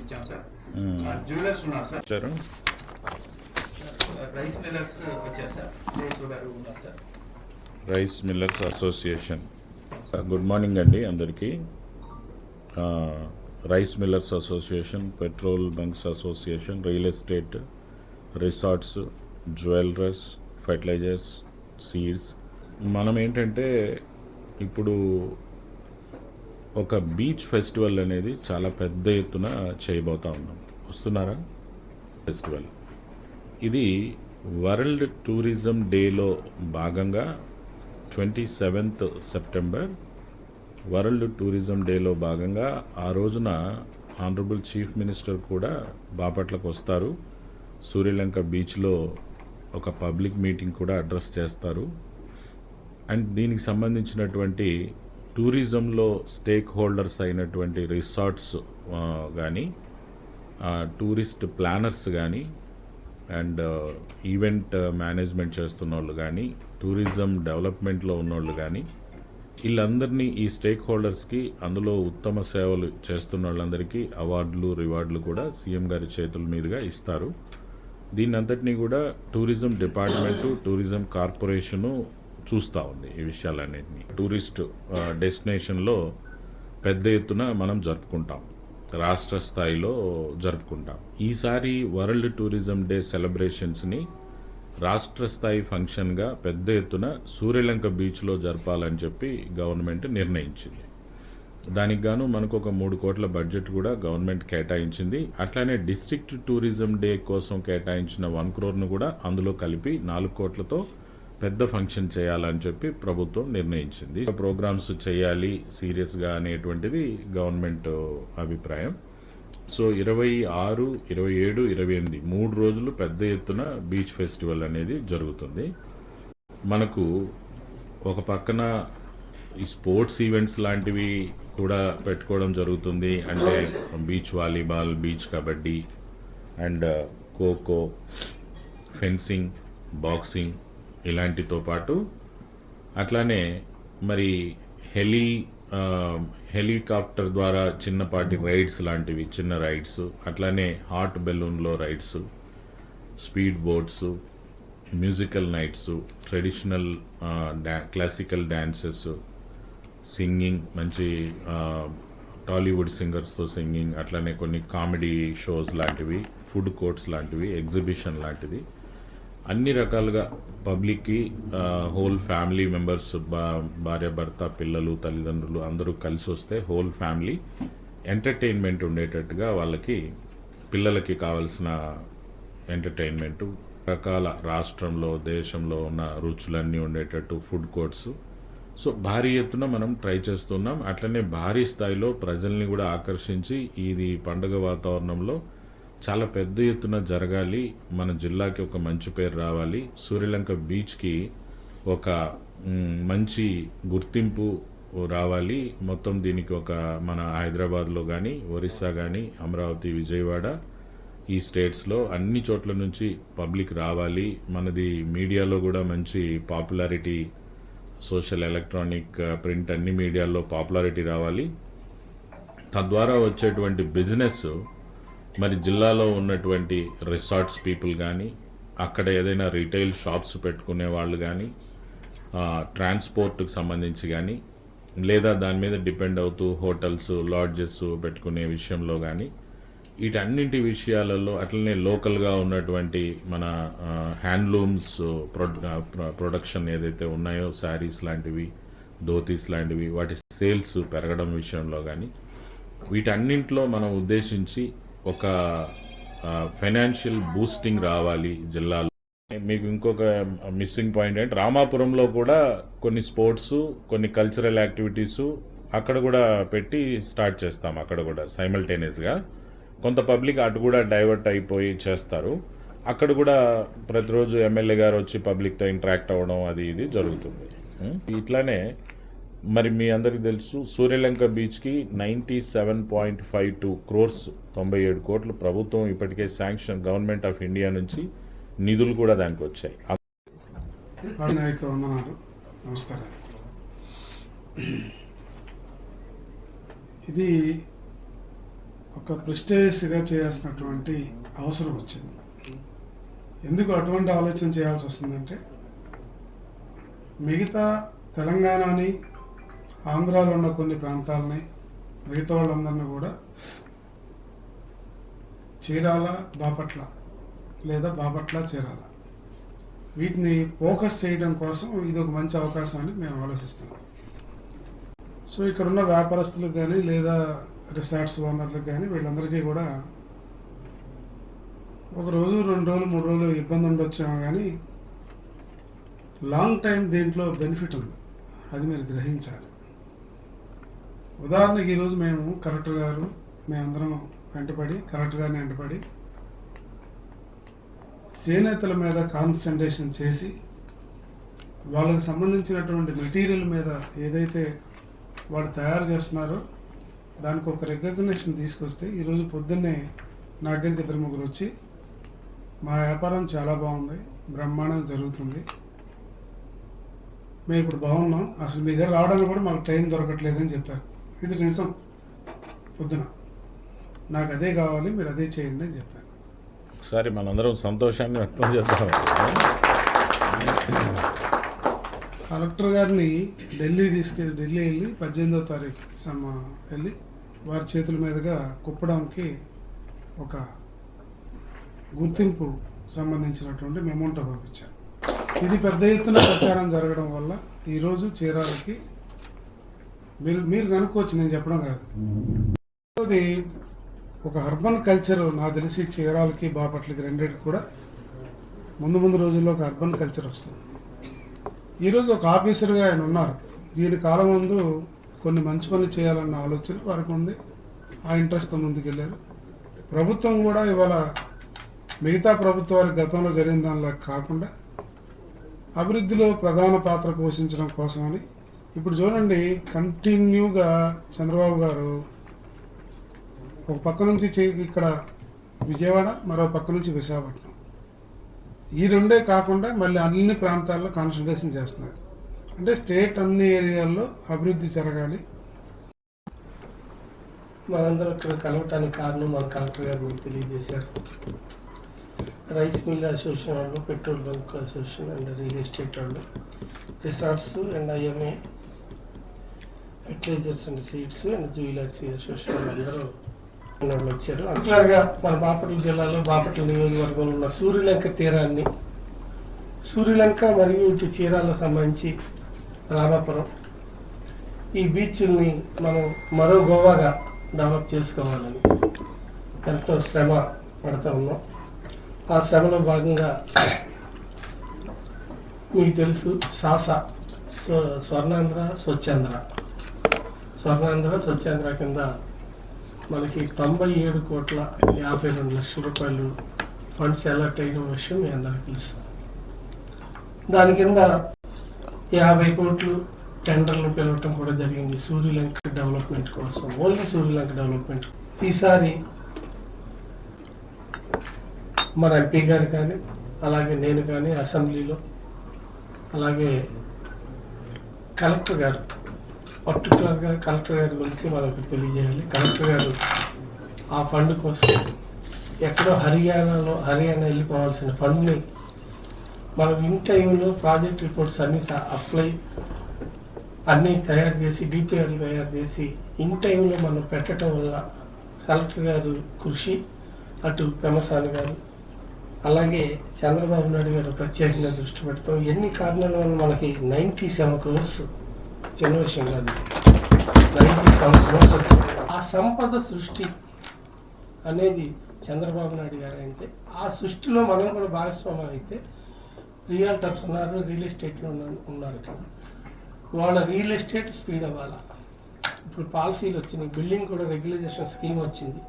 ఇచ్చాం sir. Jewellers ఉన్నారు sir, rice millers వచ్చారు సార్, గారు ఉన్నారు sir. Rice millers association. Good morning అండి అందరికీ. Rice millers association, petrol bunks association, real estate, resorts, jewellers, fertilisers, seeds. మనం ఏంటంటే ఇప్పుడు ఒక బీచ్ ఫెస్టివల్ అనేది చాలా పెద్ద ఎత్తున చేయబోతా ఉన్నాం. వస్తున్నారా? ఫెస్టివల్ ఇది వరల్డ్ టూరిజం డేలో భాగంగా 27th సెప్టెంబర్ వరల్డ్ టూరిజం డేలో భాగంగా ఆ రోజున ఆనరబుల్ చీఫ్ మినిస్టర్ కూడా బాపట్లకు వస్తారు. సూర్యలంక బీచ్లో ఒక పబ్లిక్ మీటింగ్ కూడా అడ్రస్ చేస్తారు. అండ్ దీనికి సంబంధించినటువంటి టూరిజంలో స్టేక్ హోల్డర్స్ అయినటువంటి రిసార్ట్స్ కానీ, టూరిస్ట్ ప్లానర్స్ కానీ, అండ్ ఈవెంట్ మేనేజ్మెంట్ చేస్తున్న వాళ్ళు కానీ, టూరిజం డెవలప్మెంట్లో ఉన్నోళ్ళు కానీ, వీళ్ళందరినీ, ఈ స్టేక్ హోల్డర్స్కి, అందులో ఉత్తమ సేవలు చేస్తున్న వాళ్ళందరికీ అవార్డులు, రివార్డులు కూడా సీఎం గారి చేతుల మీదుగా ఇస్తారు. దీన్నంతటినీ కూడా టూరిజం డిపార్ట్మెంటు, టూరిజం కార్పొరేషను చూస్తూ ఉంది. ఈ విషయాలన్నింటినీ టూరిస్ట్ డెస్టినేషన్లో పెద్ద ఎత్తున మనం జరుపుకుంటాం, రాష్ట్ర స్థాయిలో జరుపుకుంటాం. ఈసారి వరల్డ్ టూరిజం డే సెలబ్రేషన్స్ని రాష్ట్ర స్థాయి ఫంక్షన్గా పెద్ద ఎత్తున సూర్యలంక బీచ్లో జరపాలని చెప్పి గవర్నమెంట్ నిర్ణయించింది. దానికి గాను మనకు ఒక 3 కోట్ల బడ్జెట్ కూడా గవర్నమెంట్ కేటాయించింది. అట్లానే డిస్ట్రిక్ట్ టూరిజం డే కోసం కేటాయించిన 1 crore కూడా అందులో కలిపి 4 కోట్లతో పెద్ద ఫంక్షన్ చేయాలని చెప్పి ప్రభుత్వం నిర్ణయించింది. ప్రోగ్రామ్స్ చేయాలి సీరియస్గా అనేటువంటిది గవర్నమెంట్ అభిప్రాయం. సో 26, 27, 28 3 రోజులు పెద్ద ఎత్తున బీచ్ ఫెస్టివల్ అనేది జరుగుతుంది. మనకు ఒక పక్కన ఈ స్పోర్ట్స్ ఈవెంట్స్ లాంటివి కూడా పెట్టుకోవడం జరుగుతుంది. అంటే beach volleyball, beach kabaddi, and kho kho, fencing, boxing ఇలాంటితో పాటు అట్లానే మరి హెలికాప్టర్ ద్వారా చిన్నపాటి రైడ్స్ లాంటివి, చిన్న రైడ్స్, అట్లానే హాట్ బెలూన్లో rides, speed boats, musical nights, traditional classical dances, singing, మంచి టాలీవుడ్ సింగర్స్తో సింగింగ్, అట్లానే కొన్ని కామెడీ షోస్ లాంటివి, ఫుడ్ కోర్ట్స్ లాంటివి, ఎగ్జిబిషన్ లాంటిది, అన్ని రకాలుగా పబ్లిక్కి, హోల్ ఫ్యామిలీ మెంబర్స్, భార్య, భర్త, పిల్లలు, తల్లిదండ్రులు అందరూ కలిసి వస్తే హోల్ ఫ్యామిలీ ఎంటర్టైన్మెంట్ ఉండేటట్టుగా వాళ్ళకి, పిల్లలకి కావాల్సిన ఎంటర్టైన్మెంటు, రకాల రాష్ట్రంలో, దేశంలో ఉన్న రుచులన్నీ ఉండేటట్టు ఫుడ్ కోర్ట్స్. సో భారీ ఎత్తున మనం ట్రై చేస్తున్నాం. అట్లనే భారీ స్థాయిలో ప్రజల్ని కూడా ఆకర్షించి ఇది పండుగ వాతావరణంలో చాలా పెద్ద ఎత్తున జరగాలి, మన జిల్లాకి ఒక మంచి పేరు రావాలి, సూర్యలంక బీచ్కి ఒక మంచి గుర్తింపు రావాలి. మొత్తం దీనికి ఒక మన హైదరాబాద్లో కానీ, ఒరిస్సా కానీ, అమరావతి, విజయవాడ, ఈ స్టేట్స్లో అన్ని చోట్ల నుంచి పబ్లిక్ రావాలి. మనది మీడియాలో కూడా మంచి పాపులారిటీ, సోషల్, ఎలక్ట్రానిక్, ప్రింట్ అన్ని మీడియాల్లో పాపులారిటీ రావాలి. తద్వారా వచ్చేటువంటి బిజినెస్ మరి జిల్లాలో ఉన్నటువంటి రిసార్ట్స్ పీపుల్ కానీ, అక్కడ ఏదైనా రీటైల్ షాప్స్ పెట్టుకునే వాళ్ళు కానీ, ట్రాన్స్పోర్ట్కి సంబంధించి కానీ, లేదా దాని మీద డిపెండ్ అవుతూ హోటల్స్, లాడ్జెస్ పెట్టుకునే విషయంలో కానీ, వీటన్నింటి విషయాలలో, అట్లనే లోకల్గా ఉన్నటువంటి మన హ్యాండ్లూమ్స్ ప్రొడక్షన్ ఏదైతే ఉన్నాయో, శారీస్ లాంటివి, ధోతీస్ లాంటివి, వాటి సేల్స్ పెరగడం విషయంలో కానీ, వీటన్నింటిలో మనం ఉద్దేశించి ఒక ఫైనాన్షియల్ బూస్టింగ్ రావాలి జిల్లాలో. మీకు ఇంకొక మిస్సింగ్ పాయింట్ ఏంటి, రామాపురంలో కూడా కొన్ని స్పోర్ట్స్, కొన్ని కల్చరల్ యాక్టివిటీసు అక్కడ కూడా పెట్టి స్టార్ట్ చేస్తాం. అక్కడ కూడా సైమల్టేనియస్గా కొంత పబ్లిక్ అటు కూడా డైవర్ట్ అయిపోయి చేస్తారు. అక్కడ కూడా ప్రతిరోజు ఎమ్మెల్యే గారు వచ్చి పబ్లిక్తో ఇంటరాక్ట్ అవ్వడం అది ఇది జరుగుతుంది. ఇట్లానే మరి మీ అందరికీ తెలుసు, సూర్యలంక బీచ్కి 97.52 crores, 97 కోట్లు ప్రభుత్వం ఇప్పటికే శాంక్షన్, గవర్నమెంట్ ఆఫ్ ఇండియా నుంచి నిధులు కూడా దానికి వచ్చాయి. నమస్కారం. ఇది ఒక ప్రెస్టేజ్గా చేయాల్సినటువంటి అవసరం వచ్చింది. ఎందుకు అటువంటి ఆలోచన చేయాల్సి వస్తుందంటే, మిగతా తెలంగాణని, ఆంధ్రాలో ఉన్న కొన్ని ప్రాంతాలని, మిగతా వాళ్ళందరినీ కూడా చీరాల బాపట్ల లేదా బాపట్ల చీరాల వీటిని ఫోకస్ చేయడం కోసం ఇది ఒక మంచి అవకాశం అని మేము ఆలోచిస్తున్నాం. సో ఇక్కడ ఉన్న వ్యాపారస్తులకు కానీ లేదా రిసార్ట్స్ ఓనర్లకు కానీ వీళ్ళందరికీ కూడా ఒక రోజు 2 రోజులు 3 రోజులు ఇబ్బంది ఉండొచ్చాము, కానీ లాంగ్ టైం దీంట్లో బెనిఫిట్ ఉంది, అది మీరు గ్రహించాలి. ఉదాహరణకి ఈరోజు మేము కలెక్టర్ గారు మేమందరం కలెక్టర్ గారిని వెంటపడి చేనేతల మీద కాన్సన్ట్రేషన్ చేసి వాళ్ళకి సంబంధించినటువంటి మెటీరియల్ మీద ఏదైతే వాళ్ళు తయారు చేస్తున్నారో దానికి ఒక రికగ్నిషన్ తీసుకొస్తే ఈరోజు పొద్దున్నే నా దగ్గరికి 2-3 వచ్చి మా వ్యాపారం చాలా బాగుంది, బ్రహ్మాండం జరుగుతుంది, మేము ఇప్పుడు బాగున్నాం, అసలు మీ దగ్గర రావడానికి కూడా మాకు టైం దొరకట్లేదని చెప్పారు. ఇది నిజం. పొద్దున నాకు అదే కావాలి, మీరు అదే చేయండి అని చెప్పారు. సరే, మనందరం సంతోషాన్ని వ్యక్తం చేద్దాం. కలెక్టర్ గారిని ఢిల్లీ వెళ్ళి 18వ తారీఖు వెళ్ళి వారి చేతుల మీదుగా కుప్పడానికి ఒక గుర్తింపు సంబంధించినటువంటి మెమోంటో పంపించారు. ఇది పెద్ద ఎత్తున ప్రచారం జరగడం వల్ల ఈరోజు చీరాలకి మీరు కనుక్కోవచ్చు, నేను చెప్పడం కాదు. అది ఒక అర్బన్ కల్చర్ నాకు తెలిసి చీరాలకి బాపట్లకి రెండింటికి కూడా ముందు రోజుల్లో ఒక అర్బన్ కల్చర్ వస్తుంది. ఈరోజు ఒక ఆఫీసర్గా ఆయన ఉన్నారు. దీని కాలం ముందు కొన్ని మంచి పనులు చేయాలన్న ఆలోచన వారికి ఉంది. ఆ ఇంట్రెస్ట్తో ముందుకెళ్ళారు. ప్రభుత్వం కూడా ఇవాళ మిగతా ప్రభుత్వాలకు గతంలో జరిగిన దానిలా కాకుండా అభివృద్ధిలో ప్రధాన పాత్ర పోషించడం కోసమని ఇప్పుడు చూడండి, కంటిన్యూగా చంద్రబాబు గారు ఒక పక్క నుంచి ఇక్కడ విజయవాడ, మరో పక్క నుంచి విశాఖపట్నం, ఈ రెండే కాకుండా మళ్ళీ అన్ని ప్రాంతాల్లో కాన్సన్ట్రేషన్ చేస్తున్నారు. అంటే స్టేట్ అన్ని ఏరియాల్లో అభివృద్ధి జరగాలి. మనందరం ఇక్కడ కలవటానికి కారణం మన కలెక్టర్ గారు మీకు తెలియజేశారు. రైస్ మిల్ అసోసియేషన్ వాళ్ళు, petrol bunk association and real estate వాళ్ళు, resorts and IMA, fertilizers and seeds and jewellers association వాళ్ళందరూ వాళ్ళు వచ్చారు. అట్లాగా మన బాపట్ల జిల్లాలో బాపట్ల నియోజకవర్గంలో ఉన్న సూర్యలంక తీరాన్ని, సూర్యలంక మరియు ఇటు చీరాల సంబంధించి రామాపురం, ఈ బీచ్ల్ని మనం మరో గోవాగా డెవలప్ చేసుకోవాలని ఎంతో శ్రమ పడుతూ ఉన్నాం. ఆ శ్రమలో భాగంగా మీకు తెలుసు సాసా స్వర్ణాంధ్ర స్వచ్ఛాంధ్ర కింద మనకి 97,52,00,000 రూపాయలు ఫండ్స్ అలాట్ అయిన విషయం మీ అందరికీ తెలుసు. దాని కింద 50 కోట్లు టెండర్లు పిలవటం కూడా జరిగింది సూర్యలంక డెవలప్మెంట్ కోసం, ఓన్లీ సూర్యలంక డెవలప్మెంట్. ఈసారి మన ఎంపీ గారు కానీ, అలాగే నేను కానీ అసెంబ్లీలో, అలాగే కలెక్టర్ గారు, పర్టికులర్గా కలెక్టర్ గారి గురించి మనకు తెలియజేయాలి. కలెక్టర్ గారు ఆ ఫండ్ కోసం ఎక్కడో హర్యానా వెళ్ళిపోవాల్సిన ఫండ్ని మనం ఇన్ టైంలో ప్రాజెక్ట్ రిపోర్ట్స్ అన్నీ తయారు చేసి, డిపిఆర్లు తయారు చేసి ఇన్ టైంలో మనం పెట్టడం వల్ల కలెక్టర్ గారు కృషి, అటు పెమసాని గారు, అలాగే చంద్రబాబు నాయుడు గారు ప్రత్యేకంగా దృష్టి పెడతాం. ఎన్ని కారణాల వల్ల మనకి 97 crores, చిన్న విషయం కాదు, 97 crores వచ్చింది. ఆ సంపద సృష్టి అనేది చంద్రబాబు నాయుడు గారు అయితే, ఆ సృష్టిలో మనం కూడా భాగస్వామ్యం అయితే, రియల్టర్స్ ఉన్నారు, రియల్ ఎస్టేట్లో ఉన్నారు. ఇక్కడ వాళ్ళ రియల్ ఎస్టేట్ స్పీడ్ అవ్వాలా. ఇప్పుడు పాలసీలు వచ్చినాయి, బిల్డింగ్ కూడా రెగ్యులైజేషన్ స్కీమ్ వచ్చింది.